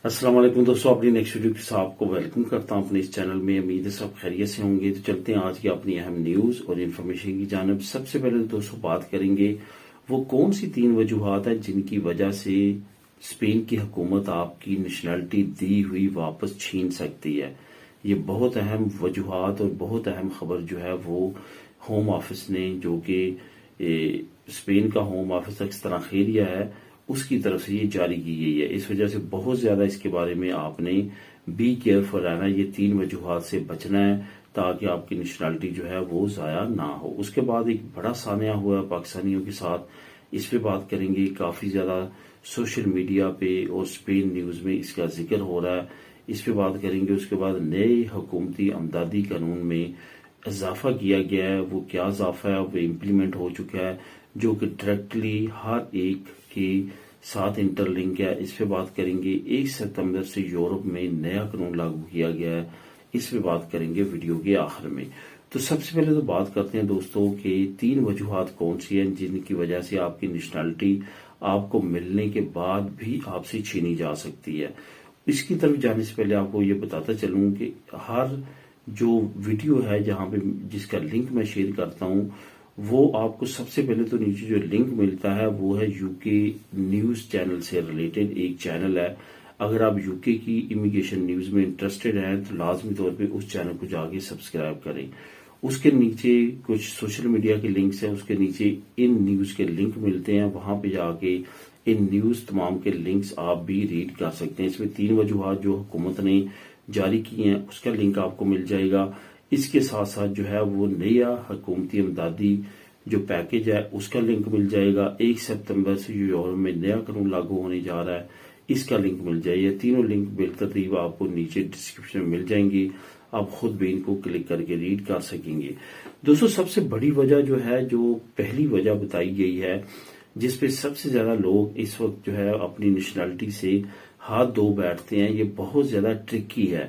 السلام علیکم دوستوں، اپنی نیکسٹ ویڈیو کے ساتھ آپ کو ویلکم کرتا ہوں اپنے اس چینل میں۔ امید ہے سب خیریت سے ہوں گے۔ تو چلتے ہیں آج کی اپنی اہم نیوز اور انفارمیشن کی جانب۔ سب سے پہلے دوستوں بات کریں گے وہ کون سی 3 وجوہات ہیں جن کی وجہ سے اسپین کی حکومت آپ کی نیشنلٹی دی ہوئی واپس چھین سکتی ہے۔ یہ بہت اہم وجوہات اور بہت اہم خبر جو ہے وہ ہوم آفس نے، جو کہ اسپین کا ہوم آفس اکثر خیریہ ہے، اس کی طرف سے یہ جاری کی گئی ہے۔ اس وجہ سے بہت زیادہ اس کے بارے میں آپ نے بی کیئرفل رہنا، یہ 3 وجوہات سے بچنا ہے تاکہ آپ کی نیشنلٹی جو ہے وہ ضائع نہ ہو۔ اس کے بعد ایک بڑا سانحہ ہوا ہے پاکستانیوں کے ساتھ، اس پہ بات کریں گے۔ کافی زیادہ سوشل میڈیا پہ اور اسپین نیوز میں اس کا ذکر ہو رہا ہے، اس پہ بات کریں گے۔ اس کے بعد نئے حکومتی امدادی قانون میں اضافہ کیا گیا ہے، وہ کیا اضافہ ہے وہ امپلیمنٹ ہو چکا ہے، جو کہ ڈائریکٹلی ہر ایک کے ساتھ انٹر لنک ہے۔ اس پہ بات کریں گے۔ 1 ستمبر سے یورپ میں نیا قانون لاگو کیا گیا ہے، اس پہ بات کریں گے ویڈیو کے آخر میں۔ تو سب سے پہلے تو بات کرتے ہیں دوستوں کہ 3 وجوہات کون سی ہیں جن کی وجہ سے آپ کی نیشنلٹی آپ کو ملنے کے بعد بھی آپ سے چھینی جا سکتی ہے۔ اس کی طرف جانے سے پہلے آپ کو یہ بتاتا چلوں کہ ہر جو ویڈیو ہے جہاں پہ جس کا لنک میں شیئر کرتا ہوں، وہ آپ کو سب سے پہلے تو نیچے جو لنک ملتا ہے وہ ہے یو کے نیوز چینل سے ریلیٹڈ ایک چینل ہے۔ اگر آپ یو کے کی امیگریشن نیوز میں انٹرسٹڈ ہیں تو لازمی طور پہ اس چینل کو جا کے سبسکرائب کریں۔ اس کے نیچے کچھ سوشل میڈیا کے لنکس ہیں، اس کے نیچے ان نیوز کے لنک ملتے ہیں، وہاں پہ جا کے ان نیوز تمام کے لنکس آپ بھی ریڈ کر سکتے ہیں۔ اس میں 3 وجوہات جو حکومت نے جاری کی ہیں اس کا لنک آپ کو مل جائے گا۔ اس کے ساتھ ساتھ جو ہے وہ نیا حکومتی امدادی جو پیکج ہے اس کا لنک مل جائے گا۔ 1 ستمبر سے یورپ میں نیا قانون لاگو ہونے جا رہا ہے، اس کا لنک مل جائے گا۔ تینوں لنک بالترتیب آپ کو نیچے ڈسکرپشن میں مل جائیں گے، آپ خود بھی ان کو کلک کر کے ریڈ کر سکیں گے۔ دوستوں سب سے بڑی وجہ جو ہے، جو پہلی وجہ بتائی گئی ہے جس پہ سب سے زیادہ لوگ اس وقت جو ہے اپنی نیشنلٹی سے ہاتھ دھو بیٹھتے ہیں، یہ بہت زیادہ ٹرکی ہے۔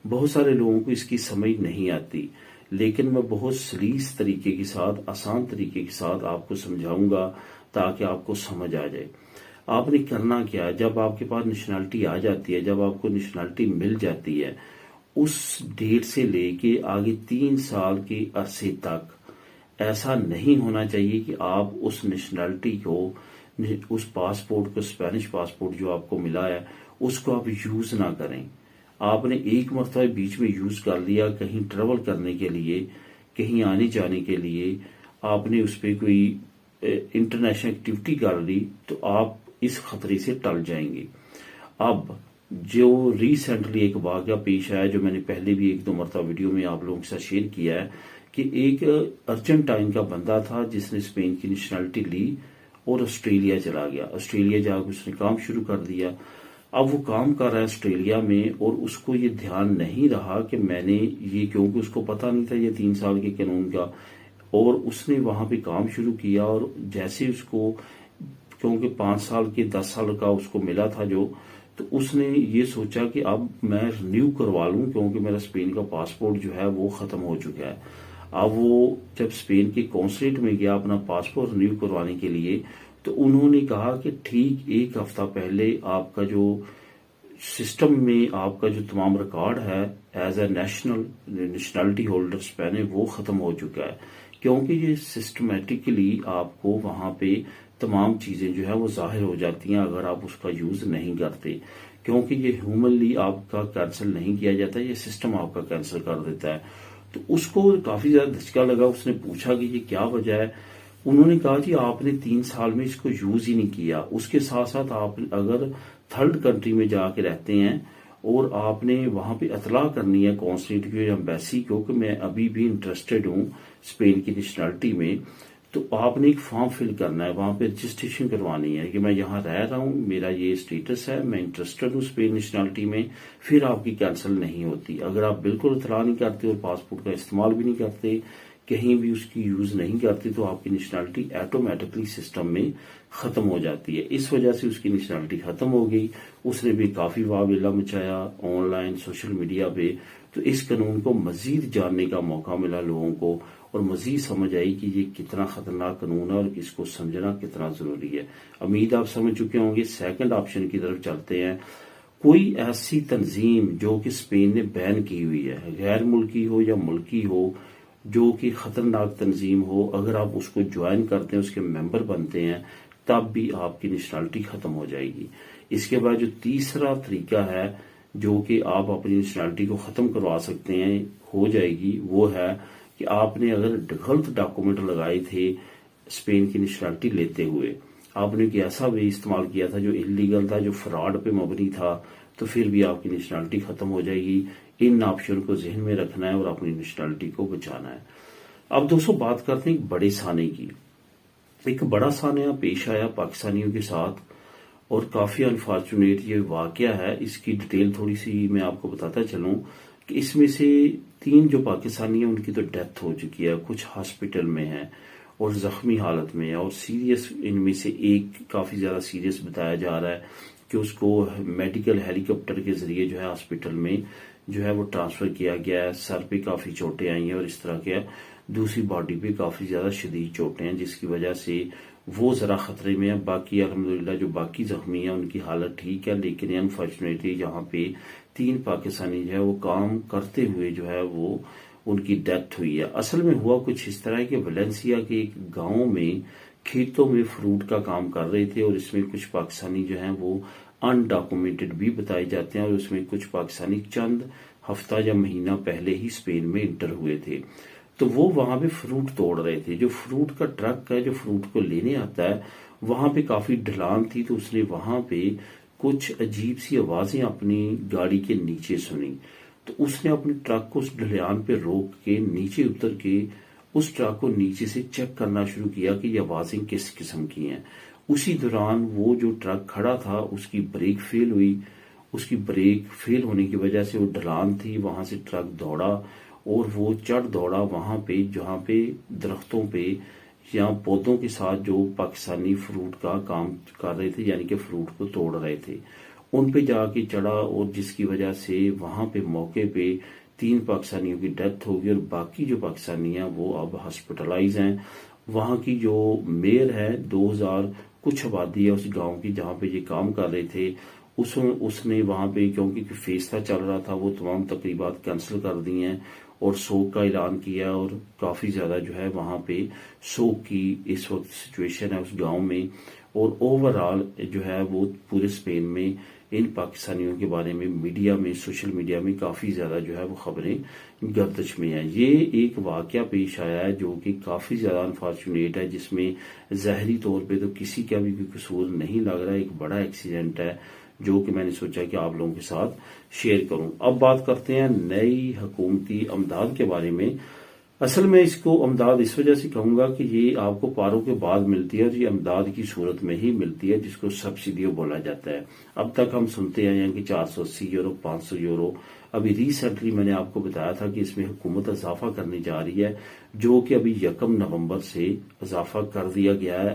بہت سارے لوگوں کو اس کی سمجھ نہیں آتی، لیکن میں بہت سلیس طریقے کے ساتھ، آسان طریقے کے ساتھ آپ کو سمجھاؤں گا تاکہ آپ کو سمجھ آ جائے۔ آپ نے کرنا کیا ہے، جب آپ کے پاس نیشنلٹی آ جاتی ہے، جب آپ کو نیشنلٹی مل جاتی ہے، اس ڈیٹ سے لے کے آگے 3 سال کے عرصے تک ایسا نہیں ہونا چاہیے کہ آپ اس نیشنلٹی کو، اس پاسپورٹ کو، اسپینش پاسپورٹ جو آپ کو ملا ہے اس کو آپ یوز نہ کریں۔ آپ نے ایک مرتبہ بیچ میں یوز کر لیا کہیں ٹریول کرنے کے لیے، کہیں آنے جانے کے لیے، آپ نے اس پہ کوئی انٹرنیشنل ایکٹیویٹی کر لی تو آپ اس خطرے سے ٹل جائیں گے۔ اب جو ریسنٹلی ایک واقعہ پیش آیا، جو میں نے پہلے بھی 1-2 مرتبہ ویڈیو میں آپ لوگوں کے ساتھ شیئر کیا ہے، کہ ایک ارجنٹائن کا بندہ تھا جس نے اسپین کی نیشنلٹی لی اور آسٹریلیا چلا گیا۔ آسٹریلیا جا کے اس نے کام شروع کر دیا۔ اب وہ کام کر رہا ہے آسٹریلیا میں اور اس کو یہ دھیان نہیں رہا کہ میں نے یہ، کیونکہ اس کو پتہ نہیں تھا یہ 3 سال کے قانون کا، اور اس نے وہاں پہ کام شروع کیا۔ اور جیسے اس کو، کیونکہ 5 سال کے 10 سال کا اس کو ملا تھا جو، تو اس نے یہ سوچا کہ اب میں رینیو کروا لوں، کیونکہ میرا اسپین کا پاسپورٹ جو ہے وہ ختم ہو چکا ہے۔ اب وہ جب اسپین کے کونسلیٹ میں گیا اپنا پاسپورٹ رینیو کروانے کے لیے، تو انہوں نے کہا کہ ٹھیک 1 ہفتہ پہلے آپ کا جو سسٹم میں آپ کا جو تمام ریکارڈ ہے as a nationality holder Spain, وہ ختم ہو چکا ہے، کیونکہ یہ سسٹمیٹکلی آپ کو وہاں پہ تمام چیزیں جو ہے وہ ظاہر ہو جاتی ہیں اگر آپ اس کا یوز نہیں کرتے، کیونکہ یہ ہیومنلی آپ کا کینسل نہیں کیا جاتا، یہ سسٹم آپ کا کینسل کر دیتا ہے۔ تو اس کو کافی زیادہ دھچکا لگا، اس نے پوچھا کہ یہ کیا وجہ ہے۔ انہوں نے کہا جی آپ نے 3 سال میں اس کو یوز ہی نہیں کیا۔ اس کے ساتھ ساتھ آپ اگر 3rd کنٹری میں جا کے رہتے ہیں اور آپ نے وہاں پہ اطلاع کرنی ہے کونسلیٹ کی یا ایمبیسی کو کہ میں ابھی بھی انٹرسٹڈ ہوں اسپین کی نیشنلٹی میں، تو آپ نے ایک فارم فل کرنا ہے، وہاں پہ رجسٹریشن کروانی ہے کہ میں یہاں رہ رہا ہوں، میرا یہ اسٹیٹس ہے، میں انٹرسٹڈ ہوں اسپین نیشنلٹی میں، پھر آپ کی کینسل نہیں ہوتی۔ اگر آپ بالکل اطلاع نہیں کرتے اور پاسپورٹ کا استعمال بھی نہیں کرتے، کہیں بھی اس کی یوز نہیں کرتے، تو آپ کی نیشنلٹی آٹومیٹکلی سسٹم میں ختم ہو جاتی ہے۔ اس وجہ سے اس کی نیشنلٹی ختم ہو گئی۔ اس نے بھی کافی واویلا مچایا آن لائن سوشل میڈیا پہ، تو اس قانون کو مزید جاننے کا موقع ملا لوگوں کو، اور مزید سمجھ آئی کہ یہ کتنا خطرناک قانون ہے اور اس کو سمجھنا کتنا ضروری ہے۔ امید آپ سمجھ چکے ہوں گے۔ 2nd آپشن کی طرف چلتے ہیں۔ کوئی ایسی تنظیم جو کہ اسپین نے بین کی ہوئی ہے، غیر ملکی ہو یا ملکی ہو، جو کہ خطرناک تنظیم ہو، اگر آپ اس کو جوائن کرتے ہیں، اس کے ممبر بنتے ہیں، تب بھی آپ کی نیشنلٹی ختم ہو جائے گی۔ اس کے بعد جو تیسرا طریقہ ہے جو کہ آپ اپنی نیشنلٹی کو ختم کروا سکتے ہیں، ہو جائے گی، وہ ہے کہ آپ نے اگر غلط ڈاکومنٹ لگائے تھے اسپین کی نیشنلٹی لیتے ہوئے، آپ نے ایک ایسا وے استعمال کیا تھا جو انلیگل تھا، جو فراڈ پہ مبنی تھا، تو پھر بھی آپ کی نیشنلٹی ختم ہو جائے گی۔ ان آپشن کو ذہن میں رکھنا ہے اور اپنی نیشنلٹی کو بچانا ہے۔ اب دوستوں بات کرتے ہیں ایک بڑے سانے کی۔ ایک بڑا سانحہ پیش آیا پاکستانیوں کے ساتھ اور کافی انفارچونیٹ یہ واقعہ ہے۔ اس کی ڈیٹیل تھوڑی سی میں آپ کو بتاتا چلوں کہ اس میں سے 3 جو پاکستانی ہیں ان کی تو ڈیتھ ہو چکی ہے، کچھ ہاسپٹل میں ہیں اور زخمی حالت میں ہے، اور سیریس ان میں سے ایک کافی زیادہ سیریس بتایا جا رہا ہے کہ اس کو میڈیکل ہیلی کاپٹر کے ذریعے جو ہے ہاسپٹل میں جو ہے وہ ٹرانسفر کیا گیا ہے۔ سر پہ کافی چوٹیں آئی ہیں اور اس طرح کے دوسری باڈی پہ کافی زیادہ شدید چوٹیں ہیں، جس کی وجہ سے وہ ذرا خطرے میں ہے۔ باقی الحمدللہ جو باقی زخمی ہیں ان کی حالت ٹھیک ہے، لیکن انفارچونیٹلی یہاں پہ 3 پاکستانی جو ہے وہ کام کرتے ہوئے جو ہے وہ ان کی ڈیتھ ہوئی ہے۔ اصل میں ہوا کچھ اس طرح کہ ویلنسیا کے ایک گاؤں میں کھیتوں میں فروٹ کا کام کر رہے تھے، اور اس میں کچھ پاکستانی جو ہیں وہ انڈاکومنٹڈ بھی بتائے جاتے ہیں، اور اس میں کچھ پاکستانی چند ہفتہ یا مہینہ پہلے ہی اسپین میں انٹر ہوئے تھے۔ تو وہ وہاں پہ فروٹ توڑ رہے تھے۔ جو فروٹ کا ٹرک ہے جو فروٹ کو لینے آتا ہے، وہاں پہ کافی ڈھلان تھی، تو اس نے وہاں پہ کچھ عجیب سی آوازیں اپنی گاڑی کے نیچے سنی۔ تو اس نے اپنے ٹرک کو اس ڈھلان پہ روک کے نیچے اتر کے اس ٹرک کو نیچے سے چیک کرنا شروع کیا کہ یہ آوازیں کس قسم کی ہیں۔ اسی دوران وہ جو ٹرک کھڑا تھا اس کی بریک فیل ہوئی۔ اس کی بریک فیل ہونے کی وجہ سے وہ ڈھلان تھی، وہاں سے ٹرک دوڑا اور وہ چڑھ دوڑا وہاں پہ جہاں پہ درختوں پہ یا پودوں کے ساتھ جو پاکستانی فروٹ کا کام کر رہے تھے، یعنی کہ فروٹ کو توڑ رہے تھے، ان پہ جا کے چڑھا، اور جس کی وجہ سے وہاں پہ موقع پہ 3 پاکستانیوں کی ڈیتھ ہو گئی، اور باقی جو پاکستانی ہیں وہ اب ہاسپٹلائز ہیں۔ وہاں کی جو میئر ہے، 2000 کچھ آبادی ہے اس گاؤں کی جہاں پہ یہ کام کر رہے تھے، اس نے وہاں پہ کیونکہ فیصلہ چل رہا تھا وہ تمام تقریبات کینسل کر دی ہیں اور سوگ کا اعلان کیا، اور کافی زیادہ جو ہے وہاں پہ سوگ کی اس وقت سچویشن ہے اس گاؤں میں، اور اوورآل جو ہے وہ پورے اسپین میں ان پاکستانیوں کے بارے میں میڈیا میں، سوشل میڈیا میں کافی زیادہ جو ہے وہ خبریں گردش میں ہیں۔ یہ ایک واقعہ پیش آیا ہے جو کہ کافی زیادہ انفارچونیٹ ہے، جس میں ظاہری طور پہ تو کسی کا بھی کوئی قصور نہیں لگ رہا ہے۔ ایک بڑا ایکسیڈنٹ ہے جو کہ میں نے سوچا کہ آپ لوگوں کے ساتھ شیئر کروں۔ اب بات کرتے ہیں نئی حکومتی امداد کے بارے میں۔ اصل میں اس کو امداد اس وجہ سے کہوں گا کہ یہ آپ کو پاروں کے بعد ملتی ہے، اور یہ امداد کی صورت میں ہی ملتی ہے، جس کو سبسڈیوں بولا جاتا ہے۔ اب تک ہم سنتے آئے ہیں کہ 480 یورو، 500 یورو۔ ابھی ریسنٹلی میں نے آپ کو بتایا تھا کہ اس میں حکومت اضافہ کرنے جا رہی ہے، جو کہ ابھی 1 نومبر سے اضافہ کر دیا گیا ہے۔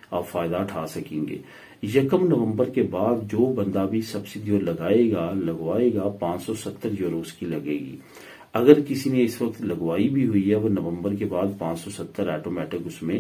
آپ فائدہ اٹھا سکیں گے۔ 1 نومبر کے بعد جو بندہ بھی سبسڈیوں لگوائے گا 570 یورو اس کی لگے گی۔ اگر کسی نے اس وقت لگوائی بھی ہوئی ہے، وہ نومبر کے بعد 570 آٹومیٹک اس میں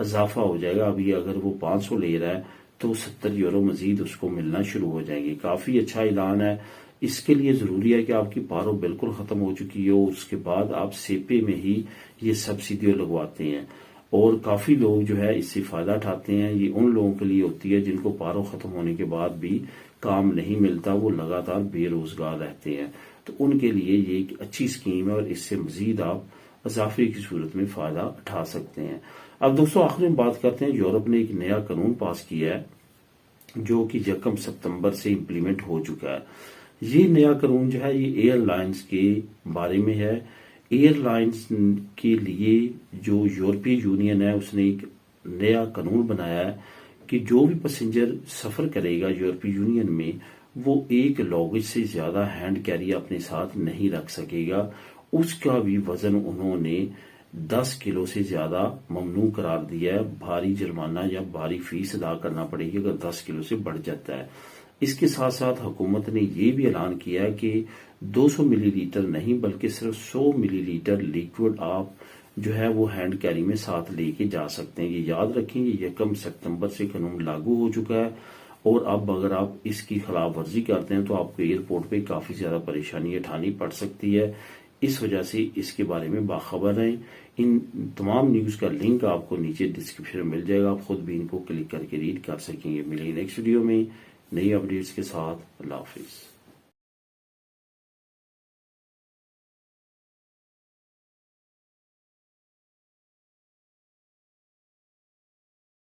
اضافہ ہو جائے گا۔ ابھی اگر وہ 500 لے رہا ہے تو 70 یورو مزید اس کو ملنا شروع ہو جائیں گے۔ کافی اچھا اعلان ہے۔ اس کے لیے ضروری ہے کہ آپ کی پارو بالکل ختم ہو چکی ہو، اس کے بعد آپ سیپے میں ہی یہ سبسڈیوں لگواتے ہیں، اور کافی لوگ جو ہے اس سے فائدہ اٹھاتے ہیں۔ یہ ان لوگوں کے لیے ہوتی ہے جن کو پارو ختم ہونے کے بعد بھی کام نہیں ملتا، وہ لگاتار بے روزگار رہتے ہیں، تو ان کے لیے یہ ایک اچھی اسکیم ہے، اور اس سے مزید آپ اضافے کی صورت میں فائدہ اٹھا سکتے ہیں۔ اب دوستوں آخر میں بات کرتے ہیں، یورپ نے ایک نیا قانون پاس کیا ہے جو کہ 1 ستمبر سے امپلیمنٹ ہو چکا ہے۔ یہ نیا قانون جو ہے یہ ایئر لائنز کے بارے میں ہے۔ ایئر لائنز کے لیے جو یورپی یونین ہے اس نے ایک نیا قانون بنایا ہے کہ جو بھی پیسنجر سفر کرے گا یورپی یونین میں، وہ 1 لوگیج سے زیادہ ہینڈ کیری اپنے ساتھ نہیں رکھ سکے گا۔ اس کا بھی وزن انہوں نے 10 کلو سے زیادہ ممنوع قرار دیا ہے۔ بھاری جرمانہ یا بھاری فیس ادا کرنا پڑے گی اگر 10 کلو سے بڑھ جاتا ہے۔ اس کے ساتھ ساتھ حکومت نے یہ بھی اعلان کیا ہے کہ 200 ملی لیٹر نہیں بلکہ صرف 100 ملی لیٹر لیکوڈ آپ جو ہے وہ ہینڈ کیری میں ساتھ لے کے جا سکتے ہیں۔ یہ یاد رکھیں، یہ 1 ستمبر سے قانون لاگو ہو چکا ہے، اور اب اگر آپ اس کی خلاف ورزی کرتے ہیں تو آپ کو ایئرپورٹ پہ کافی زیادہ پریشانی اٹھانی پڑ سکتی ہے. اس وجہ سے اس کے بارے میں باخبر رہیں. ان تمام نیوز کا لنک آپ کو نیچے ڈسکرپشن میں مل جائے گا, آپ خود بھی ان کو کلک کر کے ریڈ کر سکیں گے. ملیں گے نیکسٹ ویڈیو میں نئی اپڈیٹس کے ساتھ. اللہ حافظ.